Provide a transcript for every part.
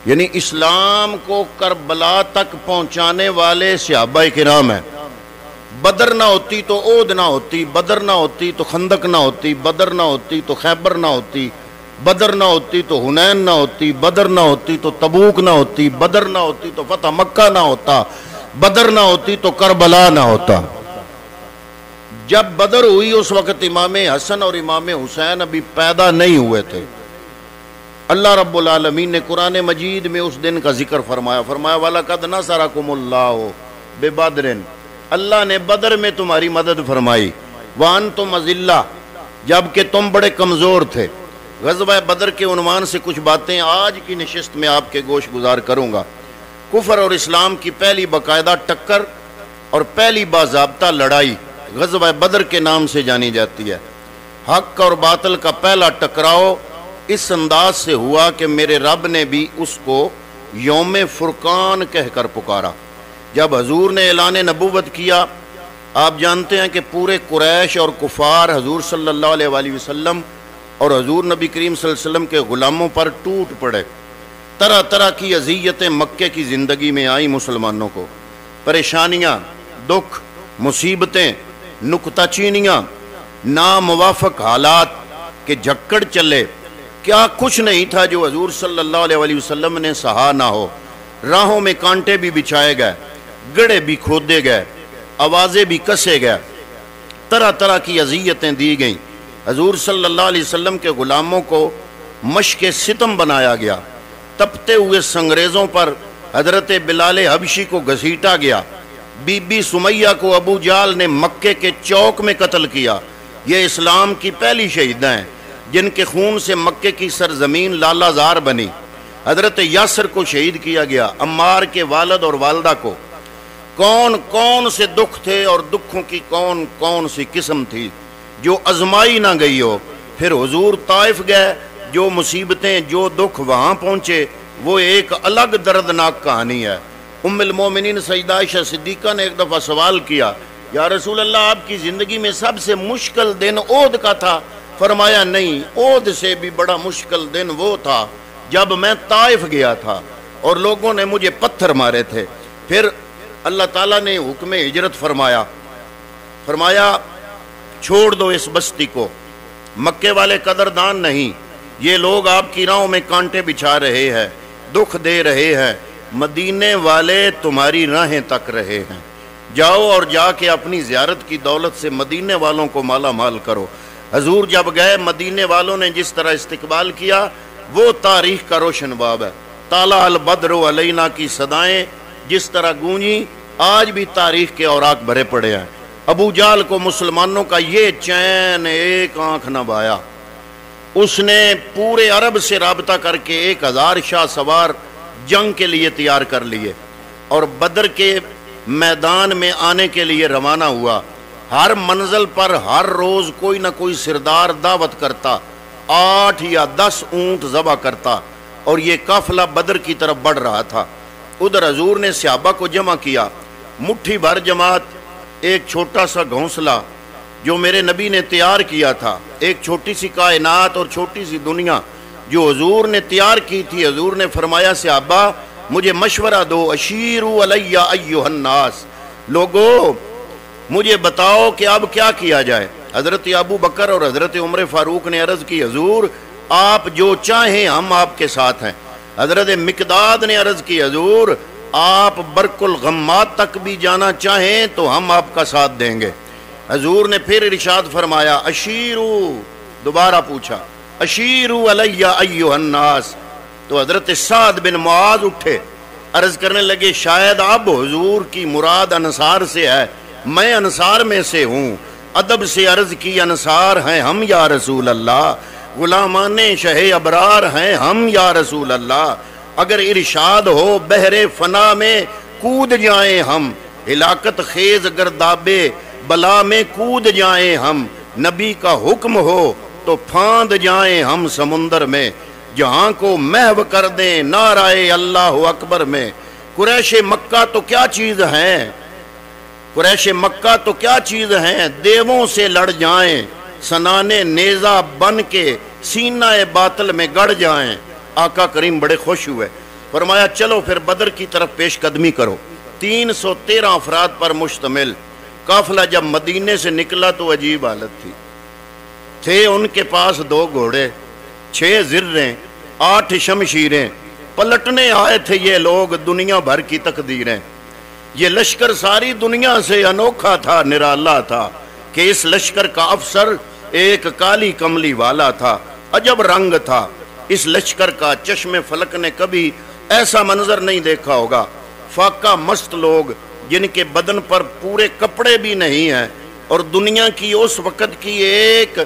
یعنی اسلام کو کربلا تک پہنچانے والے صحابہ کرام ہیں۔ بدر نہ ہوتی تو احد نہ ہوتی، بدر نہ ہوتی تو خندق نہ ہوتی، بدر نہ ہوتی تو خیبر نہ ہوتی، بدر نہ ہوتی تو حنین نہ ہوتی، بدر نہ ہوتی تو تبوک نہ ہوتی، بدر نہ ہوتی تو فتح مکہ نہ ہوتا، بدر نہ ہوتی تو کربلا نہ ہوتا۔ جب بدر ہوئی اس وقت امام حسن اور امام حسین ابھی پیدا نہیں ہوئے تھے۔ اللہ رب العالمین نے قرآن مجید میں اس دن کا ذکر فرمایا، وَلَقَدْ نَصَرَكُمُ اللَّهُ بِبَدْرٍ، اللہ نے بدر میں تمہاری مدد فرمائی، وَأَنْتُمْ أَذِلَّةٌ، جبکہ تم بڑے کمزور تھے۔ غزوہ بدر کے عنوان سے کچھ باتیں آج کی نشست میں آپ کے گوش گزار کروں گا۔ کفر اور اسلام کی پہلی باقاعدہ ٹکر اور پہلی باضابطہ لڑائی غزوہ بدر کے نام سے جانی جاتی ہے۔ حق اور باطل کا پہلا ٹکراؤ اس انداز سے ہوا کہ میرے رب نے بھی اس کو یوم فرقان کہہ کر پکارا۔ جب حضور نے اعلان نبوت کیا، آپ جانتے ہیں کہ پورے قریش اور کفار حضور صلی اللہ علیہ وآلہ وسلم اور حضور نبی کریم صلی اللہ علیہ وسلم کے غلاموں پر ٹوٹ پڑے۔ طرح طرح کی اذیتیں مکے کی زندگی میں آئیں مسلمانوں کو، پریشانیاں، دکھ، مصیبتیں، نکتہ چینیاں، ناموافق حالات کے جھکڑ چلے۔ کیا کچھ نہیں تھا جو حضور صلی اللہ علیہ وآلہ وسلم نے سہا نہ ہو۔ راہوں میں کانٹے بھی بچھائے گئے، گڑھے بھی کھودے گئے، آوازیں بھی کسے گئے، طرح طرح کی اذیتیں دی گئیں۔ حضور صلی اللہ علیہ وسلم کے غلاموں کو مشق ستم بنایا گیا، تپتے ہوئے سنگریزوں پر حضرت بلال حبشی کو گھسیٹا گیا، بی بی سمیہ کو ابو جہل نے مکے کے چوک میں قتل کیا۔ یہ اسلام کی پہلی شہیدہ ہیں جن کے خون سے مکے کی سرزمین لالا زار بنی۔ حضرت یاسر کو شہید کیا گیا، عمار کے والد اور والدہ کو۔ کون کون سے دکھ تھے اور دکھوں کی کون کون سی قسم تھی جو ازمائی نہ گئی ہو۔ پھر حضور طائف گئے، جو مصیبتیں، جو دکھ وہاں پہنچے، وہ ایک الگ دردناک کہانی ہے۔ ام المومنین سیدہ عائشہ صدیقہ نے ایک دفعہ سوال کیا، یا رسول اللہ آپ کی زندگی میں سب سے مشکل دن احد کا تھا؟ فرمایا نہیں، احد سے بھی بڑا مشکل دن وہ تھا جب میں طائف گیا تھا اور لوگوں نے مجھے پتھر مارے تھے۔ پھر اللہ تعالیٰ نے حکم ہجرت فرمایا چھوڑ دو اس بستی کو، مکے والے قدردان نہیں، یہ لوگ آپ کی راہوں میں کانٹے بچھا رہے ہیں، دکھ دے رہے ہیں، مدینے والے تمہاری راہیں تک رہے ہیں، جاؤ اور جا کے اپنی زیارت کی دولت سے مدینے والوں کو مالا مال کرو۔ حضور جب گئے، مدینے والوں نے جس طرح استقبال کیا وہ تاریخ کا روشن باب ہے۔ طالع البدر علینا کی صدائیں جس طرح گونجی، آج بھی تاریخ کے اوراق بھرے پڑے ہیں۔ ابو جہل کو مسلمانوں کا یہ چین ایک آنکھ نہ بایا، اس نے پورے عرب سے رابطہ کر کے 1000 شاہ سوار جنگ کے لیے تیار کر لیے اور بدر کے میدان میں آنے کے لیے روانہ ہوا۔ ہر منزل پر ہر روز کوئی نہ کوئی سردار دعوت کرتا، 8 یا 10 اونٹ ذبح کرتا، اور یہ قافلہ بدر کی طرف بڑھ رہا تھا۔ ادھر حضور نے صحابہ کو جمع کیا، مٹھی بھر جماعت، ایک چھوٹا سا گھونسلہ جو میرے نبی نے تیار کیا تھا، ایک چھوٹی سی کائنات اور چھوٹی سی دنیا جو حضور نے تیار کی تھی۔ حضور نے فرمایا صحابہ مجھے مشورہ دو، اشیروا علی ایھا الناس، لوگو مجھے بتاؤ کہ اب کیا کیا جائے۔ حضرت ابو بکر اور حضرت عمر فاروق نے عرض کی حضور آپ جو چاہیں ہم آپ کے ساتھ ہیں۔ حضرت مقداد نے عرض کی حضور آپ برق الغمات تک بھی جانا چاہیں تو ہم آپ کا ساتھ دیں گے۔ حضور نے پھر ارشاد فرمایا اشیرو، دوبارہ پوچھا اشیرو علی ایھا الناس، تو حضرت سعد بن معاذ اٹھے، عرض کرنے لگے شاید اب حضور کی مراد انصار سے ہے، میں انصار میں سے ہوں۔ ادب سے عرض کی انصار ہیں ہم یا رسول اللہ، غلامان شہ ابرار ہیں ہم یا رسول اللہ، اگر ارشاد ہو بحر فنا میں کود جائیں ہم، ہلاکت خیز گردابے بلا میں کود جائیں ہم، نبی کا حکم ہو تو پھاند جائیں ہم سمندر میں، جہاں کو محو کر دیں نعرہ اللہ اکبر میں۔ قریش مکہ تو کیا چیز ہیں، قریش مکہ تو کیا چیز ہیں، دیووں سے لڑ جائیں، سنانے نیزہ بن کے سینہ باطل میں گڑ جائیں۔ آقا کریم بڑے خوش ہوئے، فرمایا چلو پھر بدر کی طرف پیش قدمی کرو۔ 313 افراد پر مشتمل قافلہ جب مدینے سے نکلا تو عجیب حالت تھی۔ تھے ان کے پاس 2 گھوڑے، 6 زریں، 8 شمشیریں، پلٹنے آئے تھے یہ لوگ دنیا بھر کی تقدیریں۔ یہ لشکر ساری دنیا سے انوکھا تھا، نرالا تھا کہ اس لشکر کا افسر ایک کالی کملی والا تھا، عجب رنگ تھا اس لشکر کا، چشم فلک نے کبھی ایسا منظر نہیں دیکھا ہوگا۔ فاقہ مست لوگ جن کے بدن پر پورے کپڑے بھی نہیں ہیں، اور دنیا کی اس وقت کی ایک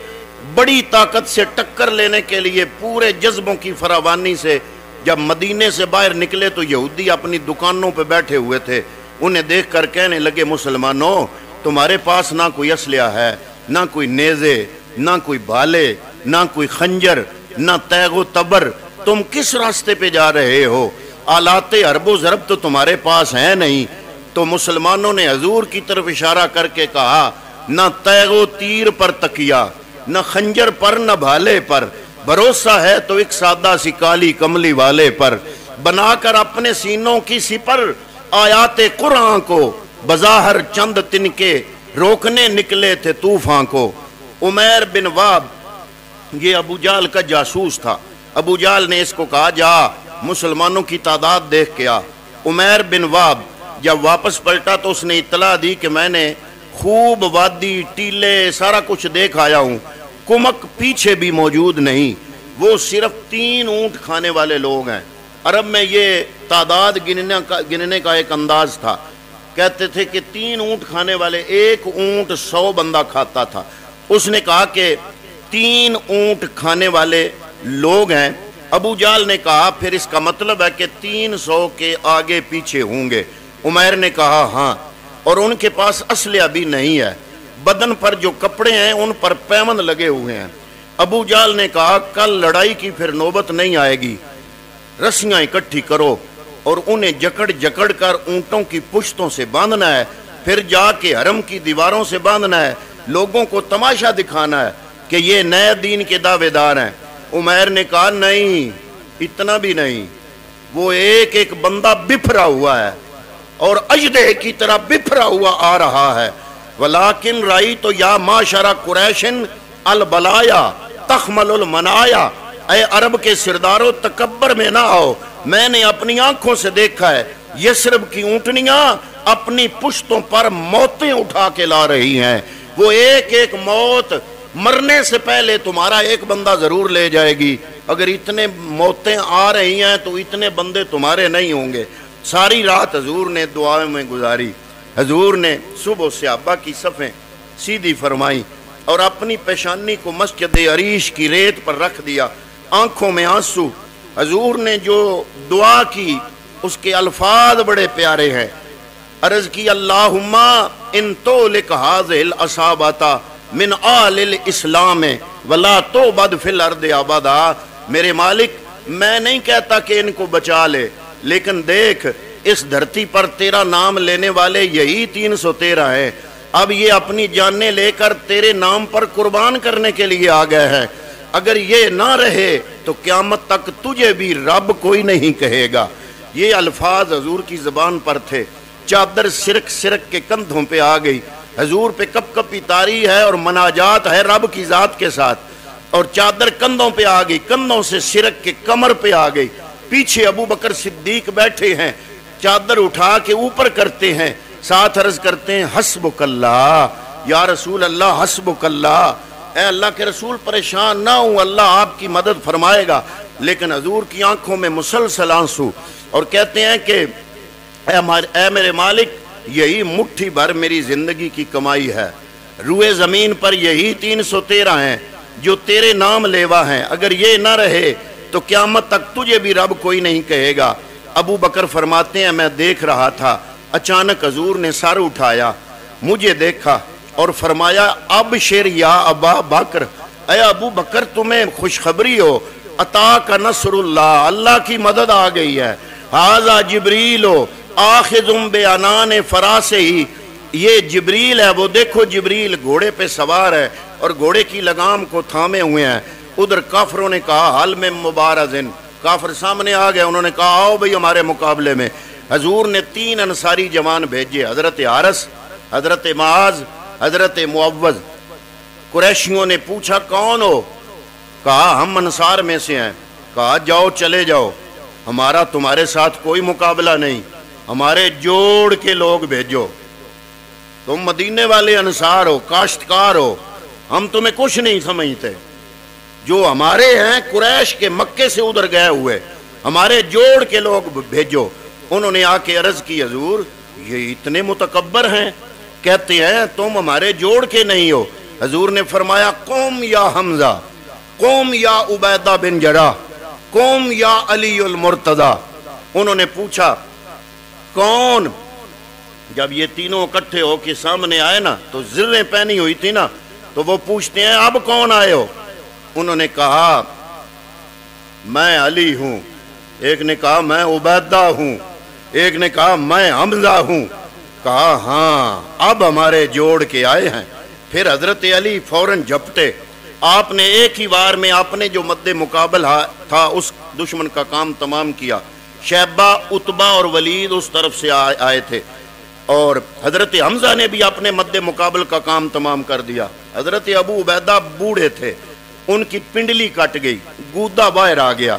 بڑی طاقت سے ٹکر لینے کے لیے پورے جذبوں کی فراوانی سے جب مدینے سے باہر نکلے تو یہودی اپنی دکانوں پہ بیٹھے ہوئے تھے۔ انہیں دیکھ کر کہنے لگے مسلمانوں تمہارے پاس نہ کوئی اسلحہ ہے، نہ کوئی نیزے، نہ کوئی بھالے، نہ کوئی خنجر، نہ تیغ و تبر، تم کس راستے پہ جا رہے ہو؟ آلات حرب و ضرب تو تمہارے پاس ہیں نہیں۔ تو مسلمانوں نے حضور کی طرف اشارہ کر کے کہا نہ تیغ و تیر پر تکیا، نہ خنجر پر، نہ بھالے پر، بھروسہ ہے تو ایک سادہ سی کالی کملی والے پر۔ بنا کر اپنے سینوں کی سپر آیات قرآن کو بظاہر چند تن کے روکنے نکلے تھے طوفان کو۔ عمیر بن واب یہ ابو جہل کا جاسوس تھا۔ ابو جہل نے اس کو کہا جا مسلمانوں کی تعداد دیکھ کے آ۔ عمیر بن واب جب واپس پلٹا تو اس نے اطلاع دی کہ میں نے خوب وادی ٹیلے سارا کچھ دیکھ آیا ہوں، کمک پیچھے بھی موجود نہیں، وہ صرف 3 اونٹ کھانے والے لوگ ہیں۔ عرب میں یہ تعداد گننے کا ایک انداز تھا، کہتے تھے کہ 3 اونٹ کھانے والے، 1 اونٹ 100 بندہ کھاتا تھا۔ اس نے کہا کہ 3 اونٹ کھانے والے لوگ ہیں۔ ابو جہل نے کہا پھر اس کا مطلب ہے کہ 300 کے آگے پیچھے ہوں گے۔ عمیر نے کہا ہاں، اور ان کے پاس اسلحہ بھی نہیں ہے، بدن پر جو کپڑے ہیں ان پر پیوند لگے ہوئے ہیں۔ ابو جہل نے کہا کل لڑائی کی پھر نوبت نہیں آئے گی، رسیاں اکٹھی کرو اور انہیں جکڑ جکڑ کر اونٹوں کی پشتوں سے باندھنا ہے، پھر جا کے حرم کی دیواروں سے باندھنا ہے، لوگوں کو تماشا دکھانا ہے کہ یہ نئے دین کے دعوے دار ہیں۔ عمیر نے کہا نہیں، اتنا بھی نہیں، وہ ایک ایک بندہ بفرا ہوا ہے اور اجدہ کی طرح بفرا ہوا آ رہا ہے۔ ولیکن رائی تو یا معاشرہ قریشن البلایا تخمل المنایا، اے عرب کے سرداروں تکبر میں نہ آؤ، میں نے اپنی آنکھوں سے دیکھا ہے یثرب کی اونٹنیاں اپنی پشتوں پر موتیں اٹھا کے لا رہی ہیں، وہ ایک ایک موت مرنے سے پہلے تمہارا ایک بندہ ضرور لے جائے گی، اگر اتنے موتیں آ رہی ہیں تو اتنے بندے تمہارے نہیں ہوں گے۔ ساری رات حضور نے دعاؤں میں گزاری، حضور نے صبح صحابہ کی صفیں سیدھی فرمائی اور اپنی پیشانی کو مسجد عریش کی ریت پر رکھ دیا، آنکھوں میں آنسو۔ حضور نے جو دعا کی اس کے الفاظ بڑے پیارے ہیں، عرض کی اللہم ان تولک هذه الاصابۃ من آل الاسلام ولا توبد فی الارض ابدا، میرے مالک میں نہیں کہتا کہ ان کو بچا لے، لیکن دیکھ اس دھرتی پر تیرا نام لینے والے یہی 313 ہیں، اب یہ اپنی جانیں لے کر تیرے نام پر قربان کرنے کے لیے آ گئے ہیں، اگر یہ نہ رہے تو قیامت تک تجھے بھی رب کوئی نہیں کہے گا۔ یہ الفاظ حضور کی زبان پر تھے۔ چادر سرک سرک کے کندھوں پہ آ گئی، حضور پہ کپ کپی طاری ہے اور مناجات ہے رب کی ذات کے ساتھ، اور چادر کندھوں پہ آ گئی، کندھوں سے سرک کے کمر پہ آ گئی، پیچھے ابو بکر صدیق بیٹھے ہیں، چادر اٹھا کے اوپر کرتے ہیں، ساتھ عرض کرتے ہیں حسبک اللہ یا رسول اللہ، حسبک اللہ، اے اللہ کے رسول پریشان نہ ہوں، اللہ آپ کی مدد فرمائے گا۔ لیکن حضور کی آنکھوں میں مسلسل آنسو، اور کہتے ہیں کہ اے میرے مالک یہی مٹھی بھر میری زندگی کی کمائی ہے، روئے زمین پر یہی 313 ہیں جو تیرے نام لیوا ہیں، اگر یہ نہ رہے تو قیامت تک تجھے بھی رب کوئی نہیں کہے گا۔ ابو بکر فرماتے ہیں میں دیکھ رہا تھا، اچانک حضور نے سر اٹھایا، مجھے دیکھا اور فرمایا ابشر یا ابا بکر، اے ابو بکر تمہیں خوشخبری ہو، عطا کا نصر اللہ، اللہ کی مدد آ گئی ہے، ھذا جبریل آخذ بعنان فراسہ، یہ جبریل ہے، وہ دیکھو جبریل گھوڑے پہ سوار ہے اور گھوڑے کی لگام کو تھامے ہوئے ہیں۔ ادھر کافروں نے کہا حل میں مبارزن، کافر سامنے آ گئے، انہوں نے کہا آؤ بھئی ہمارے مقابلے میں۔ حضور نے 3 انصاری جوان بھیجے، حضرت حارث، حضرت معاذ، حضرت معوذ۔ قریشیوں نے پوچھا کون ہو؟ کہا ہم انصار میں سے ہیں۔ کہا جاؤ چلے جاؤ، ہمارا تمہارے ساتھ کوئی مقابلہ نہیں، ہمارے جوڑ کے لوگ بھیجو، تم مدینے والے انصار ہو، کاشتکار ہو، ہم تمہیں کچھ نہیں سمجھتے، جو ہمارے ہیں قریش کے مکے سے ادھر گئے ہوئے، ہمارے جوڑ کے لوگ بھیجو۔ انہوں نے آ کے عرض کی حضور یہ اتنے متکبر ہیں، کہتے ہیں تم ہمارے جوڑ کے نہیں ہو۔ حضور نے فرمایا قوم یا حمزہ، قوم یا عبیدہ بن جراح، قوم یا علی المرتضی۔ انہوں نے پوچھا کون؟ جب یہ تینوں اکٹھے ہو کے سامنے آئے نا تو زریں پہنی ہوئی تھی نا، تو وہ پوچھتے ہیں اب کون آئے ہو؟ انہوں نے کہا میں علی ہوں، ایک نے کہا میں عبیدہ ہوں، ایک نے کہا میں حمزہ ہوں۔ کہا ہاں اب ہمارے جوڑ کے آئے ہیں۔ پھر حضرت علی فوراً جھپٹے، آپ نے ایک ہی بار میں آپ نے جو مد مقابل تھا اس دشمن کا کام تمام کیا۔ شیبہ، عتبہ اور ولید اس طرف سے آئے تھے، اور حضرت حمزہ نے بھی اپنے مد مقابل کا کام تمام کر دیا۔ حضرت ابو عبیدہ بوڑھے تھے، ان کی پنڈلی کٹ گئی، گودا باہر آ گیا۔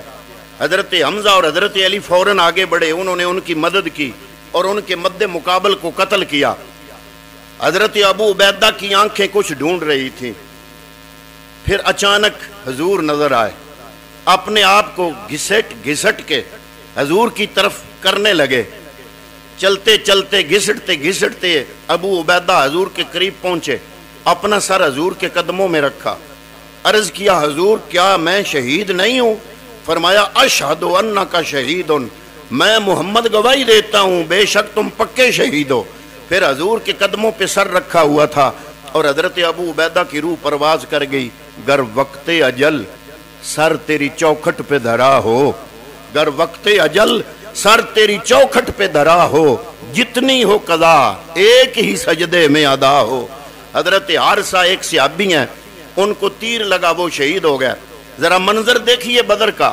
حضرت حمزہ اور حضرت علی فوراً آگے بڑھے، انہوں نے ان کی مدد کی اور ان کے مد مقابل کو قتل کیا۔ حضرت ابو عبیدہ کی آنکھیں کچھ ڈھونڈ رہی تھیں، پھر اچانک حضور نظر آئے، اپنے آپ کو گھسٹ کے حضور کی طرف کرنے لگے۔ چلتے چلتے گھسٹتے ابو عبیدہ حضور کے قریب پہنچے، اپنا سر حضور کے قدموں میں رکھا، عرض کیا حضور کیا میں شہید نہیں ہوں؟ فرمایا اشہد انک شہید، میں محمد گواہی دیتا ہوں بے شک تم پکے شہید ہو۔ پھر حضور کے قدموں پہ سر رکھا ہوا تھا، اور حضرت ابو عبیدہ کی روح پرواز کر گئی۔ گر وقت اجل سر تیری چوکھٹ پہ دھرا ہو، گر وقت اجل سر تیری چوکھٹ پہ دھرا ہو، جتنی ہو قضا ایک ہی سجدے میں ادا ہو۔ حضرت حارثہ ایک صحابی ہیں، ان کو تیر لگا، وہ شہید ہو گیا۔ ذرا منظر دیکھیے بدر کا۔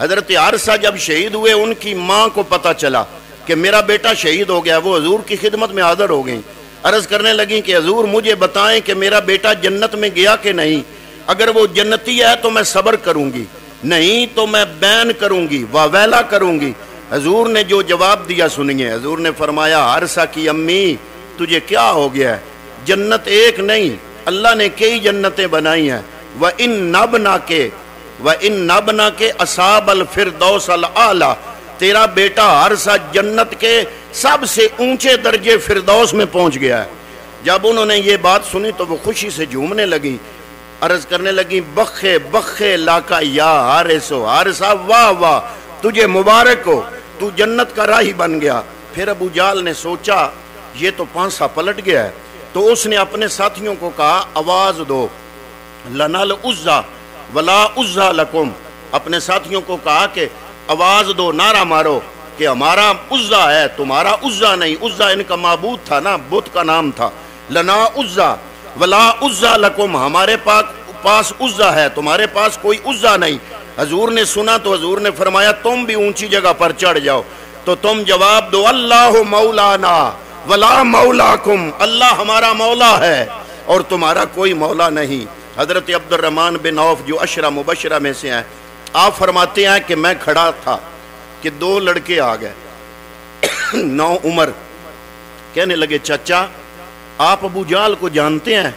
حضرت حارثہ جب شہید ہوئے، ان کی ماں کو پتا چلا کہ میرا بیٹا شہید ہو گیا، وہ حضور کی خدمت میں حاضر ہو گئیں، عرض کرنے لگیں کہ حضور مجھے بتائیں کہ میرا بیٹا جنت میں گیا کہ نہیں، اگر وہ جنتی ہے تو میں صبر کروں گی، نہیں تو میں بین کروں گی، واویلا کروں گی۔ حضور نے جو جواب دیا سنیے، حضور نے فرمایا حارثہ کی امی تجھے کیا ہو گیا ہے؟ جنت ایک نہیں، اللہ نے کئی جنتیں بنائی ہیں۔ وَإِنَّ نَبْنَكَ أَصَابَ الْفِرْدَوْسَ الْأَعْلَى، تیرا بیٹا حارثہ جنت کے سب سے اونچے درجے فردوس میں پہنچ گیا ہے۔ جب انہوں نے یہ بات سنی تو وہ خوشی سے جھومنے لگیں، عرض کرنے لگیں بخے بخے لاکا یا حارثو، حارثہ واہ واہ تجھے مبارک ہو، تو جنت کا راہی بن گیا۔ پھر ابو جہل نے سوچا یہ تو پانسا پلٹ گیا ہے، تو اس نے اپنے ساتھیوں کو کہا آواز دو، لنا العزا ولا عزا لکم، اپنے ساتھیوں کو کہا کہ آواز دو، نعرہ مارو کہ ہمارا عزا ہے، تمہارا عزا نہیں۔ عزا ان کا معبود تھا نا، بت کا نام تھا۔ لنا عزا ولا عزا لکم، ہمارے پاس عزا ہے، تمہارے پاس کوئی عزا نہیں۔ حضور نے سنا تو حضور نے فرمایا تم بھی اونچی جگہ پر چڑھ جاؤ، تو تم جواب دو اللہ مولانا ولا مولاکم، اللہ ہمارا مولا ہے اور تمہارا کوئی مولا نہیں۔ حضرت عبد الرحمن بن عوف جو عشرہ مبشرہ میں سے ہیں، آپ فرماتے ہیں کہ میں کھڑا تھا کہ 2 لڑکے آ گئے 9 عمر، کہنے لگے چچا آپ ابو جہل کو جانتے ہیں؟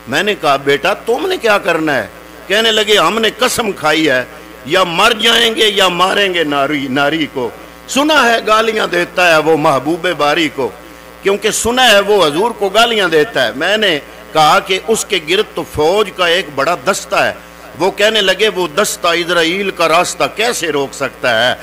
میں نے کہا بیٹا تم نے کیا کرنا ہے؟ کہنے لگے ہم نے قسم کھائی ہے یا مر جائیں گے یا ماریں گے ناری کو۔ سنا ہے گالیاں دیتا ہے وہ محبوب باری کو، کیونکہ سنا ہے وہ حضور کو گالیاں دیتا ہے۔ میں نے کہا کہ اس کے گرد تو فوج کا ایک بڑا دستہ ہے۔ وہ کہنے لگے وہ دستہ اسرائیل کا راستہ کیسے روک سکتا ہے؟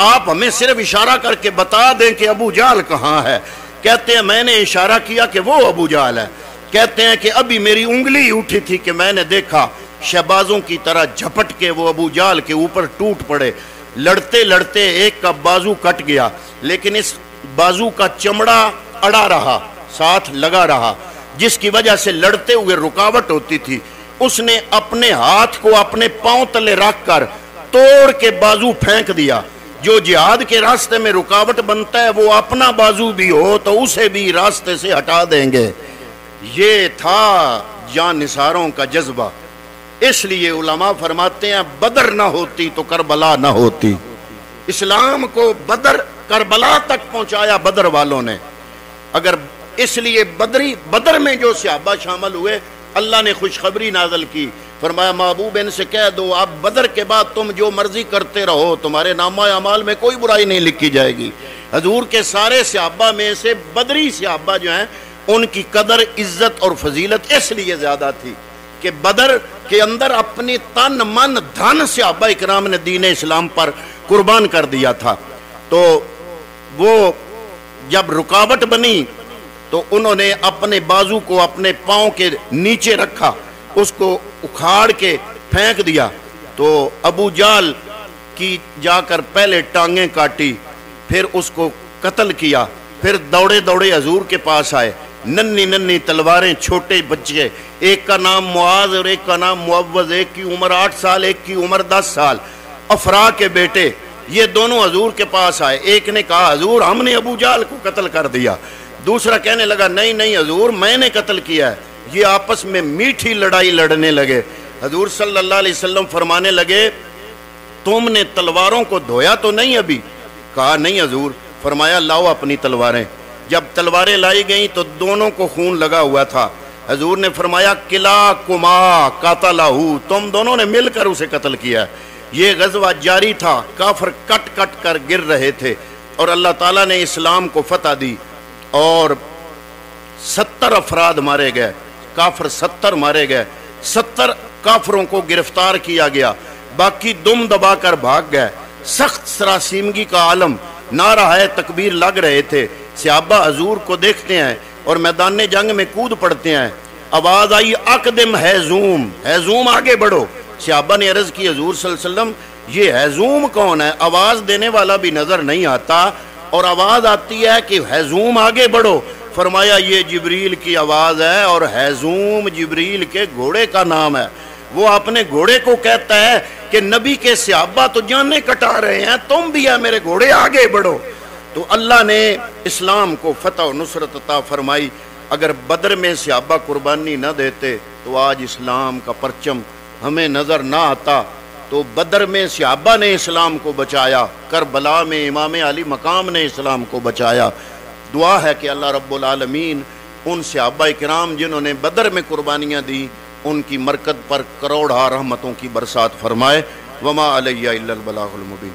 آپ ہمیں صرف اشارہ کر کے بتا دیں کہ ابو جہل کہاں ہے۔ کہتے ہیں میں نے اشارہ کیا کہ وہ ابو جہل ہے۔ کہتے ہیں کہ ابھی میری انگلی اٹھی تھی کہ میں نے دیکھا شہبازوں کی طرح جھپٹ کے وہ ابو جہل کے اوپر ٹوٹ پڑے۔ لڑتے لڑتے ایک کا بازو کٹ گیا، لیکن اس بازو کا چمڑا اڑا رہا، ساتھ لگا رہا، جس کی وجہ سے لڑتے ہوئے رکاوٹ ہوتی تھی۔ اس نے اپنے ہاتھ کو اپنے پاؤں تلے رکھ کر توڑ کے بازو پھینک دیا. جو جہاد کے راستے میں رکاوٹ بنتا ہے وہ اپنا بازو بھی ہو تو اسے بھی راستے سے ہٹا دیں گے. یہ تھا جان نثاروں کا جذبہ. اس لیے علماء فرماتے ہیں بدر نہ ہوتی تو کربلا نہ ہوتی. اسلام کو کربلا تک پہنچایا بدر والوں نے. اگر اس لیے بدر میں جو صحابہ شامل ہوئے اللہ نے خوشخبری نازل کی. فرمایا محبوب ان سے کہہ دو آپ بدر کے بعد تم جو مرضی کرتے رہو تمہارے نامہ اعمال میں کوئی برائی نہیں لکھی جائے گی. حضور کے سارے صحابہ میں سے بدری صحابہ جو ہیں ان کی قدر عزت اور فضیلت اس لیے زیادہ تھی کہ بدر کے اندر اپنی تن من دھن صحابہ اکرام نے دین اسلام پر قربان کر دیا تھا. تو وہ جب رکاوٹ بنی تو انہوں نے اپنے بازو کو اپنے پاؤں کے نیچے رکھا, اس کو اکھاڑ کے پھینک دیا. تو ابو جال کی جا کر پہلے ٹانگیں کاٹی, پھر اس کو قتل کیا, پھر دوڑے دوڑے حضور کے پاس آئے. ننی ننی تلواریں, چھوٹے بچے, ایک کا نام معاذ اور ایک کا نام معوذ, ایک کی عمر 8 سال ایک کی عمر 10 سال, افرا کے بیٹے, یہ دونوں حضور کے پاس آئے. ایک نے کہا حضور ہم نے ابو جال کو قتل کر دیا. دوسرا کہنے لگا نہیں نہیں حضور میں نے قتل کیا ہے. یہ آپس میں میٹھی لڑائی لڑنے لگے. حضور صلی اللہ علیہ وسلم فرمانے لگے تم نے تلواروں کو دھویا تو نہیں ابھی؟ کہا نہیں حضور. فرمایا لاؤ اپنی تلواریں. جب تلواریں لائی گئیں تو دونوں کو خون لگا ہوا تھا. حضور نے فرمایا کلا کما قاتلہ, تم دونوں نے مل کر اسے قتل کیا. یہ غزوہ جاری تھا, کافر کٹ کٹ کر گر رہے تھے اور اللہ تعالیٰ نے اسلام کو فتح دی اور 70 افراد مارے گئے, کافر 70 مارے گئے. 70 کافروں کو گرفتار کیا گیا, باقی دم دبا کر بھاگ گئے. سخت سراسیمگی کا عالم, نعرہ تکبیر لگ رہے تھے. صحابہ حضور کو دیکھتے ہیں اور میدان جنگ میں کود پڑتے ہیں. آواز آئی اقدم ہیزوم, ہیزوم آگے بڑھو. صحابہ نے عرض کی حضور صلی اللہ علیہ وسلم یہ ہیزوم کون ہے؟ آواز دینے والا بھی نظر نہیں آتا اور آواز آتی ہے کہ ہیزوم آگے بڑھو. فرمایا یہ جبریل کی آواز ہے اور ہیزوم جبریل کے گھوڑے کا نام ہے. وہ اپنے گھوڑے کو کہتا ہے کہ نبی کے صحابہ تو جانیں کٹا رہے ہیں, تم بھی ہے میرے گھوڑے آگے بڑھو. تو اللہ نے اسلام کو فتح و نصرت عطا فرمائی. اگر بدر میں صحابہ قربانی نہ دیتے تو آج اسلام کا پرچم ہمیں نظر نہ آتا. تو بدر میں صحابہ نے اسلام کو بچایا, کربلا میں امام علی مقام نے اسلام کو بچایا. دعا ہے کہ اللہ رب العالمین ان صحابہ کرام جنہوں نے بدر میں قربانیاں دی ان کی مرکز پر کروڑا رحمتوں کی برسات فرمائے. وما علیہ الا البلاغ المبین.